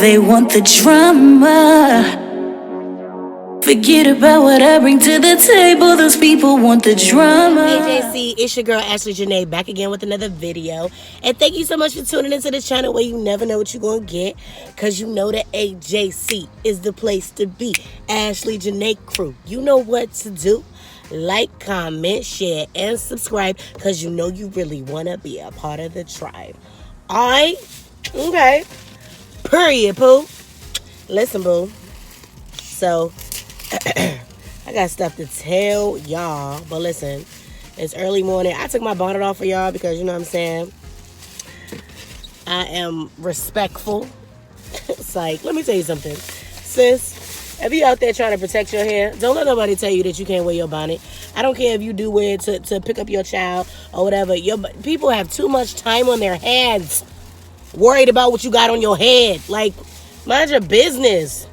they want the drama. Forget about what I bring to the table. Those people want the drama. Hey JC, it's your girl Ashley JANAE back again with another video. And thank you so much for tuning into the channel where you never know what you're going to get. Because you know that AJC is the place to be. Ashley JANAE crew. You know what to do. Like, comment, share, and subscribe. Because you know you really want to be a part of the tribe. Alright? Okay. Period, poo. Listen, boo. So... I got stuff to tell y'all, but listen, it's early morning. I took my bonnet off for y'all because, you know what I'm saying, I am respectful. It's like, let me tell you something, sis, if you out there trying to protect your hair, don't let nobody tell you that you can't wear your bonnet. I don't care if you do wear it to pick up your child or whatever. People have too much time on their hands worried about what you got on your head. Like, mind your business.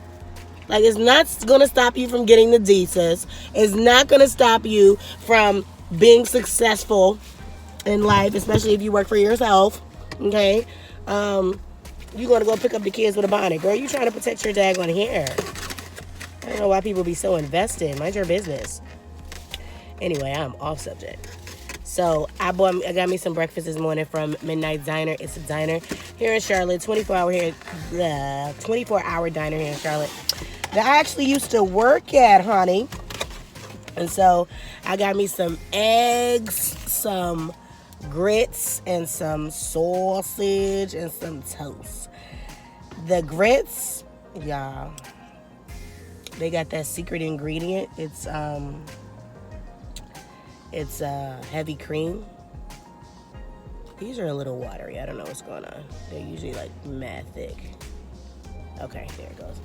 Like, it's not going to stop you from getting the D, sis. It's not going to stop you from being successful in life, especially if you work for yourself, okay? You're going to go pick up the kids with a bonnet. Girl, you trying to protect your daggone hair. I don't know why people be so invested. Mind your business. Anyway, I'm off subject. So, I got me some breakfast this morning from Midnight Diner. It's a diner here in Charlotte, 24-hour diner here in Charlotte. That I actually used to work at, honey. And so I got me some eggs, some grits, and some sausage, and some toast. The grits, y'all, they got that secret ingredient. It's heavy cream. These are a little watery. I don't know what's going on. They're usually like mad thick. Okay, there it goes.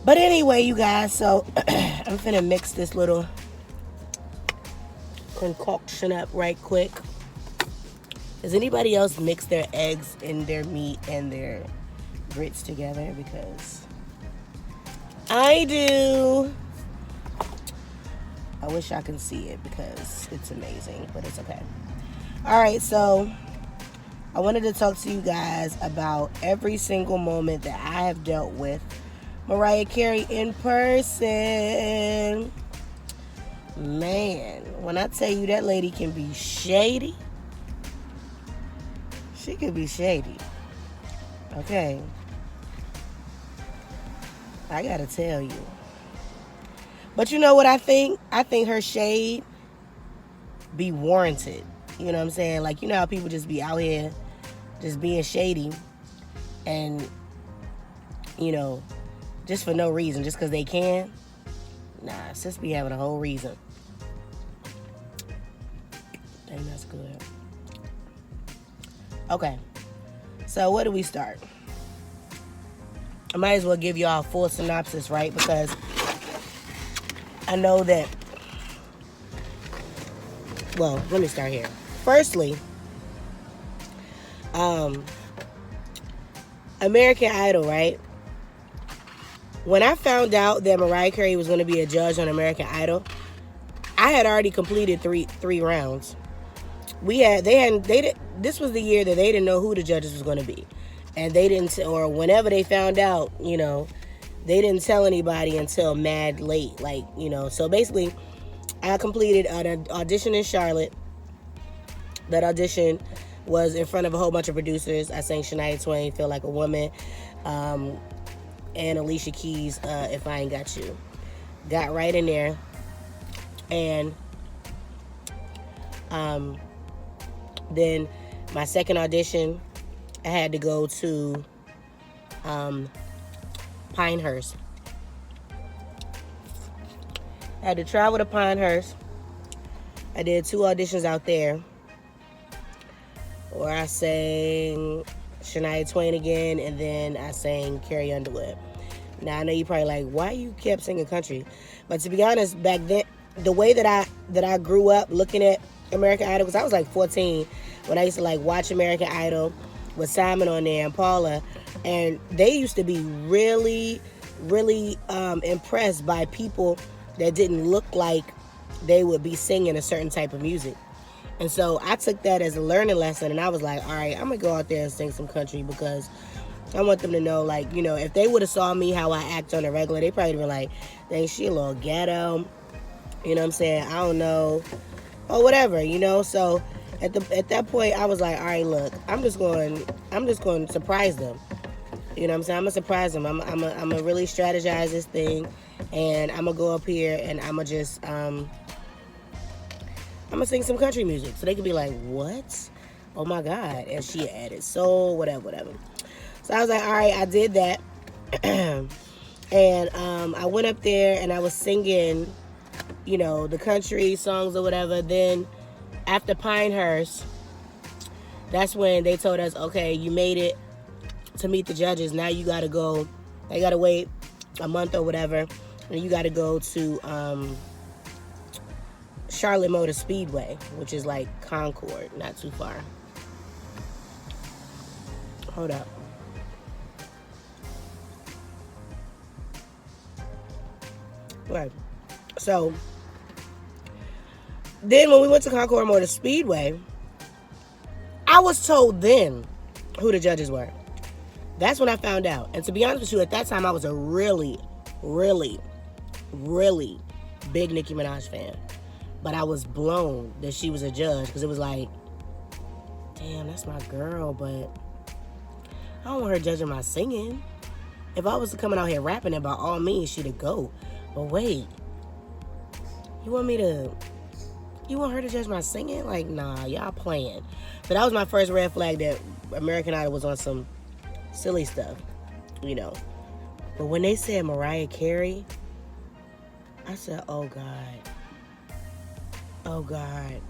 But anyway, you guys, so I'm finna mix this little concoction up right quick. Does anybody else mix their eggs and their meat and their grits together? Because I do. I wish I can see it because it's amazing, but it's okay. All right, so I wanted to talk to you guys about every single moment that I have dealt with Mariah Carey in person. Man, when I tell you that lady can be shady, she can be shady. Okay. I gotta tell you. But you know what I think? I think her shade be warranted. You know what I'm saying? Like, you know how people just be out here just being shady and, you know, just for no reason, just because they can. Nah, sis be having a whole reason. Dang, that's good. Okay, so where do we start? I might as well give y'all a full synopsis, right? Because I know that, well, let me start here. Firstly, American Idol, right? When I found out that Mariah Carey was going to be a judge on American Idol, I had already completed three rounds. This was the year that they didn't know who the judges was going to be, and they didn't, or whenever they found out, you know, they didn't tell anybody until mad late, like, you know. So basically, I completed an audition in Charlotte. That audition was in front of a whole bunch of producers. I sang Shania Twain, Feel Like a Woman, and Alicia Keys, If I Ain't Got You. Got right in there. And then my second audition, I had to go to Pinehurst. I had to travel to Pinehurst. I did 2 auditions out there where I sang Shania Twain again, and then I sang Carrie Underwood. Now, I know you probably like, why you kept singing country? But to be honest, back then, the way that I grew up looking at American Idol, because I was like 14 when I used to like watch American Idol with Simon on there and Paula, and they used to be really, really impressed by people that didn't look like they would be singing a certain type of music. And so I took that as a learning lesson, and I was like, all right, I'm going to go out there and sing some country because I want them to know, like, you know, if they would have saw me how I act on the regular, they probably been like, dang, she a little ghetto. You know what I'm saying? I don't know. Or whatever, you know? So at that point, I was like, all right, look, I'm just going to surprise them. You know what I'm saying? I'm going to surprise them. I'm going to really strategize this thing. And I'm going to go up here and I'm going to just, I'm going to sing some country music. So they could be like, what? Oh my God. And she added soul, whatever. So I was like, all right, I did that. And I went up there and I was singing, you know, the country songs or whatever. Then after Pinehurst, that's when they told us, okay, you made it to meet the judges. Now you got to go. They got to wait a month or whatever. And you got to go to Charlotte Motor Speedway, which is like Concord, not too far. Hold up. Right. So then when we went to Concord Motor Speedway, I was told then who the judges were. That's when I found out. And to be honest with you, at that time I was a really, really, really big Nicki Minaj fan. But I was blown that she was a judge because it was like, damn, that's my girl, but I don't want her judging my singing. If I was coming out here rapping, then by all means, she'd go. But wait, you want her to judge my singing? Like, nah, y'all playing. But that was my first red flag that American Idol was on some silly stuff, you know. But when they said Mariah Carey, I said, oh God. Oh God.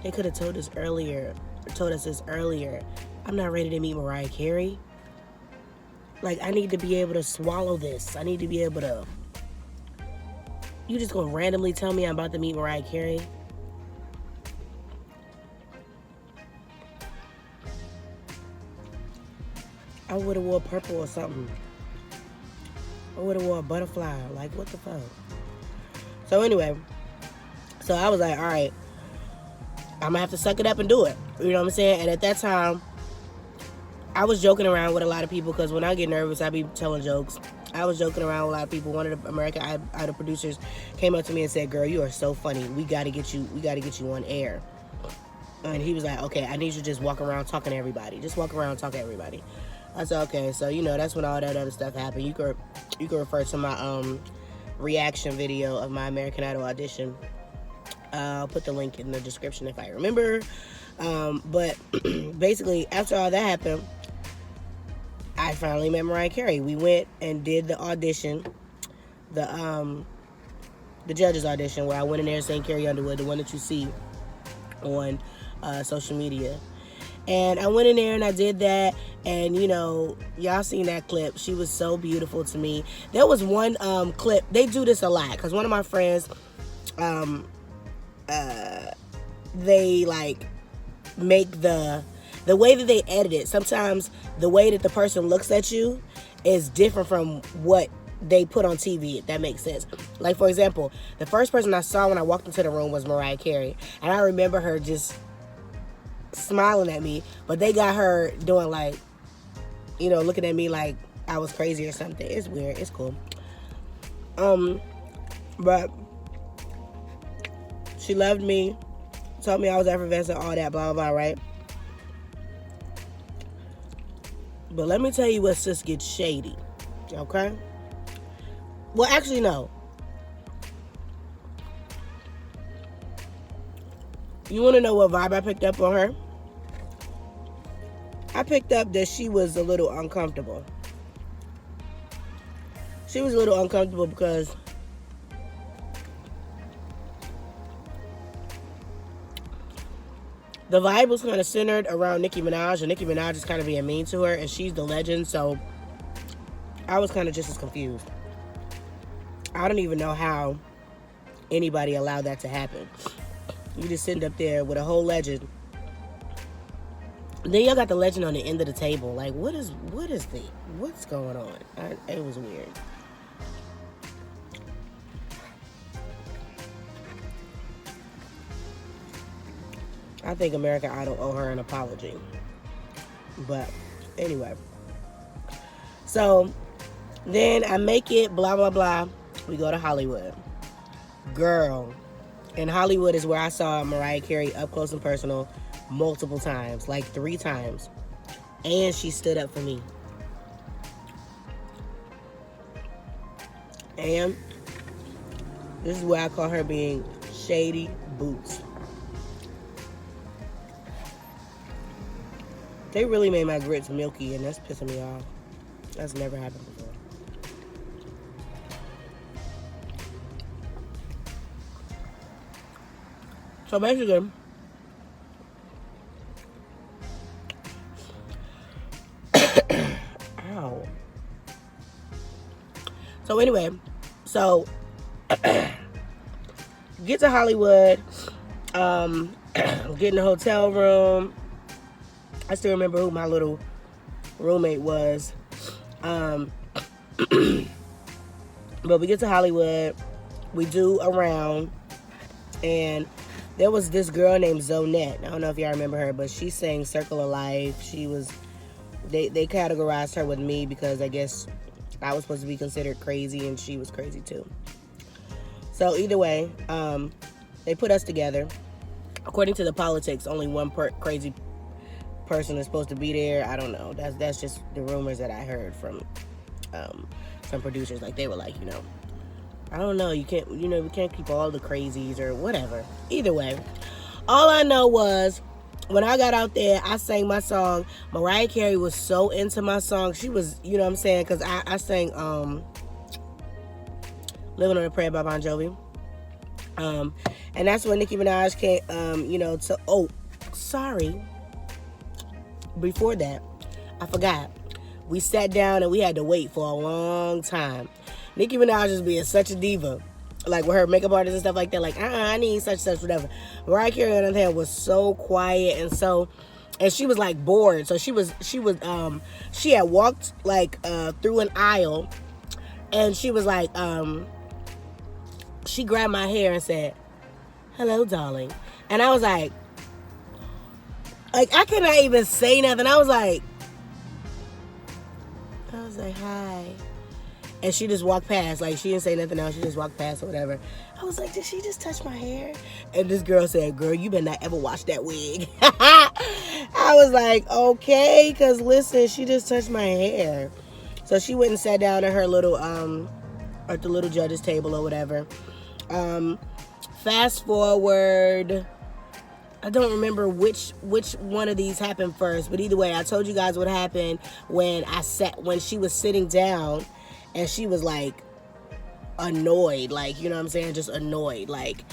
They could have told us this earlier. I'm not ready to meet Mariah Carey. Like, I need to be able to swallow this. I need to be able to... You just gonna randomly tell me I'm about to meet Mariah Carey? I would have wore purple or something. I would have wore a butterfly. Like, what the fuck? So anyway, so I was like, all right, I'm gonna have to suck it up and do it. You know what I'm saying? And at that time, I was joking around with a lot of people because when I get nervous, I be telling jokes. I was joking around with a lot of people. One of the American Idol producers came up to me and said, "Girl, you are so funny. We gotta get you on air." And he was like, "Okay, I need you to just walk around talking to everybody. Just walk around talking to everybody." I said, "Okay." So you know, that's when all that other stuff happened. You could refer to my reaction video of my American Idol audition. I'll put the link in the description if I remember. But basically, after all that happened, I finally met Mariah Carey. We went and did the audition, the judges audition, where I went in there and sang Carrie Underwood, the one that you see on social media. And I went in there and I did that, and you know, y'all seen that clip. She was so beautiful to me. There was one clip. They do this a lot because one of my friends, they like make the way that they edit it. Sometimes the way that the person looks at you is different from what they put on TV, if that makes sense. Like, for example, the first person I saw when I walked into the room was Mariah Carey. And I remember her just smiling at me, but they got her doing like, you know, looking at me like I was crazy or something. It's weird. It's cool. But she loved me, told me I was effervescent, all that, blah, blah, blah, right? But let me tell you what sis gets shady, okay? Well, actually, no. You want to know what vibe I picked up on her? I picked up that she was a little uncomfortable. She was a little uncomfortable because the vibe was kind of centered around Nicki Minaj, and Nicki Minaj is kind of being mean to her, and she's the legend, so I was kind of just as confused. I don't even know how anybody allowed that to happen. You just sitting up there with a whole legend. Then y'all got the legend on the end of the table. Like, what's going on? It was weird. I think American Idol owe her an apology. But anyway, So then I make it, blah, blah, blah. We go to Hollywood. Girl, in Hollywood is where I saw Mariah Carey up close and personal multiple times, like 3 times. And she stood up for me. And this is where I call her being Shady Boots. They really made my grits milky, and that's pissing me off. That's never happened before. So basically, ow. So anyway, get to Hollywood, get in the hotel room. I still remember who my little roommate was. But we get to Hollywood, we do a round, and there was this girl named Zonette. I don't know if y'all remember her, but she sang Circle of Life. She was, they categorized her with me because I guess I was supposed to be considered crazy and she was crazy too. So either way, they put us together. According to the politics, only one crazy person is supposed to be there. I don't know. That's just the rumors that I heard from some producers. Like, they were like, I don't know, we can't keep all the crazies or whatever. Either way, all I know was when I got out there, I sang my song. Mariah Carey was so into my song. She was, you know what I'm saying? Because I sang Living on a Prayer by Bon Jovi. And that's when Nicki Minaj came, sorry. Before that, I forgot. We sat down and we had to wait for a long time. Nicki Minaj is being such a diva, like with her makeup artist and stuff like that. Like, I need such, whatever. Mariah Carey on the other hand was so quiet and she was like bored. So she had walked like through an aisle, and she was like, she grabbed my hair and said, "Hello, darling," and I was like, I could not even say nothing. I was like, hi. And she just walked past. Like, she didn't say nothing else. She just walked past or whatever. I was like, did she just touch my hair? And this girl said, girl, you better not ever wash that wig. I was like, okay, because listen, she just touched my hair. So she went and sat down at her little, at the little judge's table or whatever. Fast forward, I don't remember which one of these happened first, but either way, I told you guys what happened when she was sitting down. And she was like annoyed, like, you know what I'm saying? Just annoyed. Like,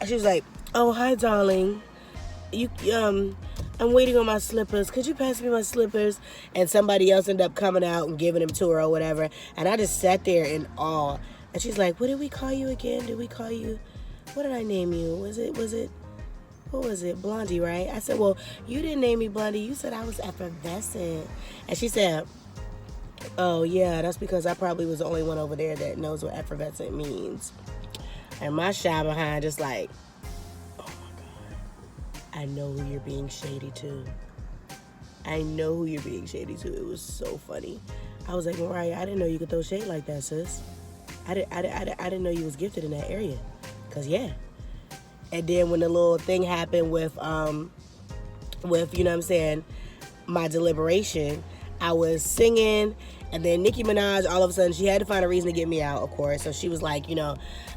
she was like, "Oh, hi, darling. I'm waiting on my slippers. Could you pass me my slippers?" And somebody else ended up coming out and giving them to her or whatever. And I just sat there in awe. And she's like, "What did we call you again? Did we call you, what did I name you? What was it? Blondie, right?" I said, "Well, you didn't name me Blondie. You said I was effervescent." And she said, "Oh, yeah, that's because I probably was the only one over there that knows what effervescent means." And my shy behind just like, oh my God, I know who you're being shady to. I know who you're being shady to. It was so funny. I was like, Mariah, I didn't know you could throw shade like that, sis. I didn't know you was gifted in that area. Because, yeah. And then when the little thing happened with, you know what I'm saying, my deliberation, I was singing, and then Nicki Minaj, all of a sudden, she had to find a reason to get me out, of course. So she was like, yeah,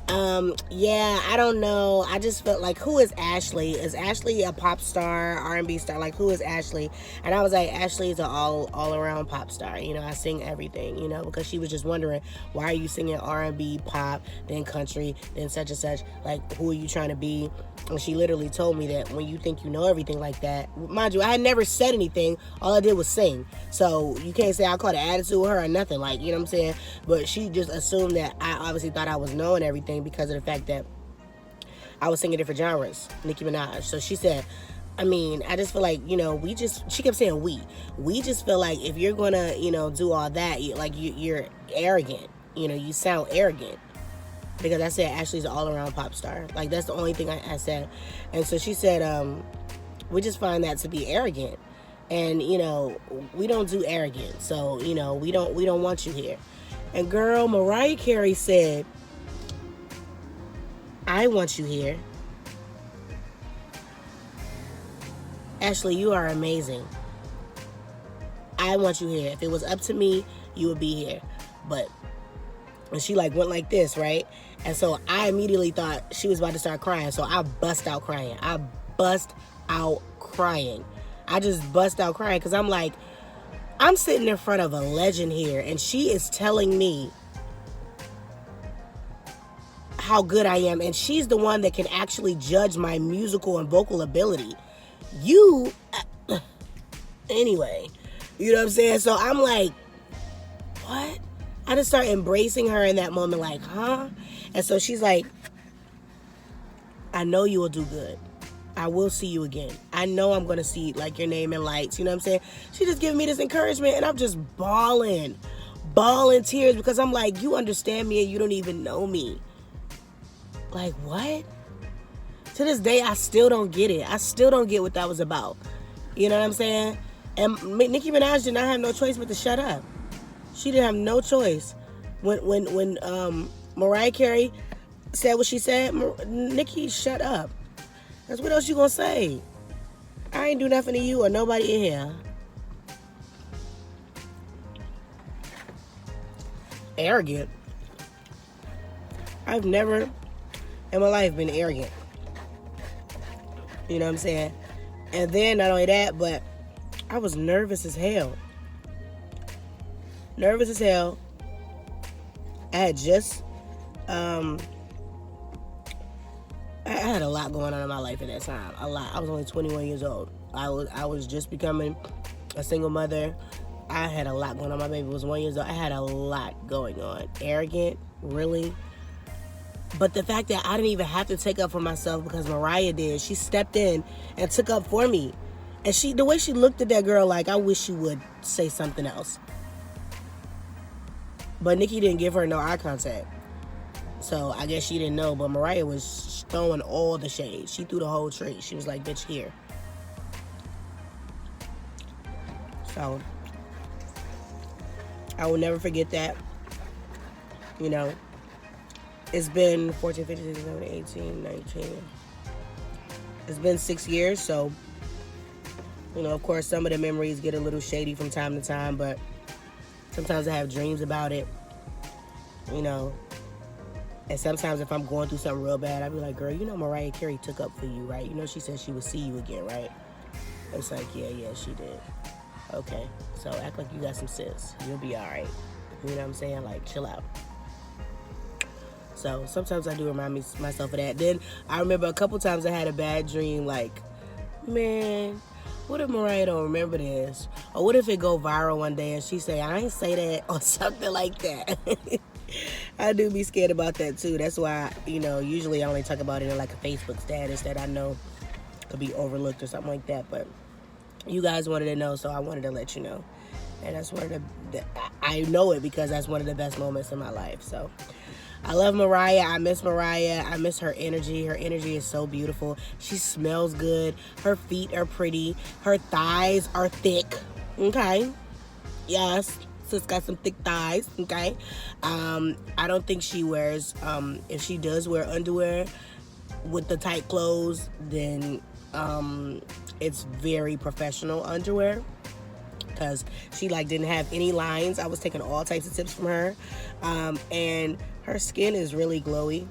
I don't know. I just felt like, who is Ashley? Is Ashley a pop star, R&B star? Like, who is Ashley? And I was like, Ashley is an all-around pop star. I sing everything, because she was just wondering, why are you singing R&B, pop, then country, then such and such? Like, who are you trying to be? And she literally told me that when you think you know everything like that, mind you, I had never said anything. All I did was sing. So you can't say I caught an attitude with her or nothing. Like, you know what I'm saying? But she just assumed that I obviously thought I was knowing everything because of the fact that I was singing different genres, Nicki Minaj. So she said, I just feel like, she kept saying we just feel like if you're going to, do all that, you're arrogant. You sound arrogant. Because I said Ashley's an all-around pop star. Like, that's the only thing I said. And so she said, we just find that to be arrogant. And, you know, we don't do arrogant. So, you know, we don't want you here. And girl, Mariah Carey said, I want you here. Ashley, you are amazing. I want you here. If it was up to me, you would be here. But and she like went like this, right? And so I immediately thought she was about to start crying. So I bust out crying. I just bust out crying because I'm like, I'm sitting in front of a legend here, and she is telling me how good I am, and she's the one that can actually judge my musical and vocal ability. You, anyway, you know what I'm saying? So I'm like, what? I just start embracing her in that moment, like, huh? And so she's like, I know you will do good. I will see you again. I know I'm going to see like your name in lights. You know what I'm saying? She just giving me this encouragement, and I'm just bawling tears because I'm like, you understand me and you don't even know me. Like, what? To this day, I still don't get it. I still don't get what that was about. You know what I'm saying? And Nicki Minaj did not have no choice but to shut up. She didn't have no choice. When Mariah Carey said what she said, Nicki, shut up. That's what else you gonna say? I ain't do nothing to you or nobody in here. Arrogant. I've never in my life been arrogant. You know what I'm saying? And then not only that, but I was nervous as hell. Nervous as hell. I had just I had a lot going on in my life at that time. A lot. I was only 21 years old. I was just becoming a single mother. I had a lot going on. My baby was 1 year old. I had a lot going on. Arrogant, really. But the fact that I didn't even have to take up for myself because Mariah did. She stepped in and took up for me. And the way she looked at that girl, like, I wish she would say something else. But Nicki didn't give her no eye contact. So I guess she didn't know, but Mariah was throwing all the shade. She threw the whole tree. She was like, bitch, here. So I will never forget that. You know, it's been 14, 15, 16, 17, 18, 19. It's been 6 years, so, you know, of course, some of the memories get a little shady from time to time, but sometimes I have dreams about it, you know. And sometimes if I'm going through something real bad, I'd be like, girl, you know Mariah Carey took up for you, right? You know she said she would see you again, right? It's like, yeah, she did. Okay, so act like you got some sense. You'll be all right. You know what I'm saying? Like, chill out. So sometimes I do remind myself of that. Then I remember a couple times I had a bad dream, like, man, what if Mariah don't remember this? Or what if it go viral one day and she say, I ain't say that, or something like that. I do be scared about that too. That's why, you know, usually I only talk about it in like a Facebook status that I know could be overlooked or something like that. But you guys wanted to know, so I wanted to let you know. And that's one of I know it because that's one of the best moments in my life. So I love Mariah. I miss Mariah. I miss her energy. Her energy is so beautiful. She smells good. Her feet are pretty. Her thighs are thick. Okay. Yes. Sis got some thick thighs. Okay. I don't think she wears, if she does wear underwear with the tight clothes, then it's very professional underwear. Because she like didn't have any lines. I was taking all types of tips from her. And her skin is really glowy.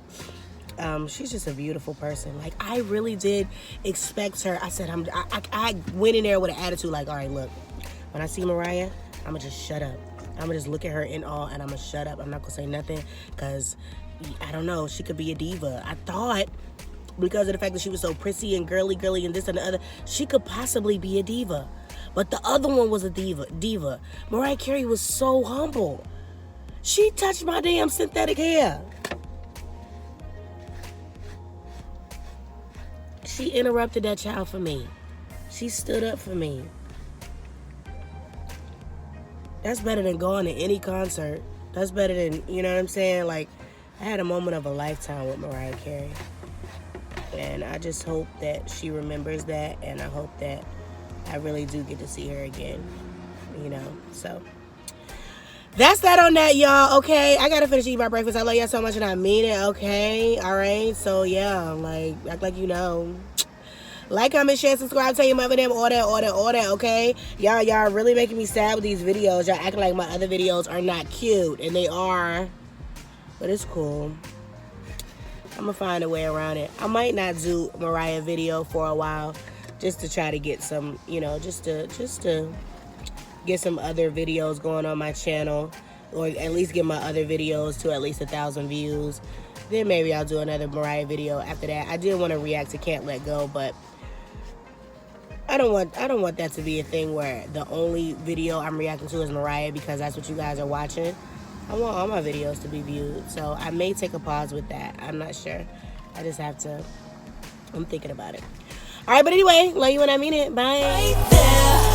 She's just a beautiful person. Like, I really did expect her. I said, I went in there with an attitude like, all right, look, when I see Mariah, I'm going to just shut up. I'm going to just look at her in awe and I'm going to shut up. I'm not going to say nothing because, I don't know, she could be a diva. I thought, because of the fact that she was so prissy and girly and this and the other, she could possibly be a diva. But the other one was a diva. Mariah Carey was so humble. She touched my damn synthetic hair. She interrupted that child for me. She stood up for me. That's better than going to any concert. That's better than, you know what I'm saying? Like, I had a moment of a lifetime with Mariah Carey. And I just hope that she remembers that. And I hope that I really do get to see her again, you know. So that's that on that, y'all. Okay, I gotta finish eating my breakfast. I love y'all so much and I mean it. Okay, all right. So yeah, like act like you know. Like, comment, share, subscribe, tell your mother them, all that, okay? Y'all really making me sad with these videos. Y'all acting like my other videos are not cute, and they are. But it's cool. I'm gonna find a way around it. I might not do Mariah video for a while, just to try to get some, you know, just to get some other videos going on my channel, or at least get my other videos to at least 1,000 views. Then maybe I'll do another Mariah video after that. I did want to react to Can't Let Go, but I don't want that to be a thing where the only video I'm reacting to is Mariah because that's what you guys are watching. I want all my videos to be viewed. So I may take a pause with that. I'm not sure. I just have to, I'm thinking about it. All right, but anyway, love you when I mean it. Bye. Right there.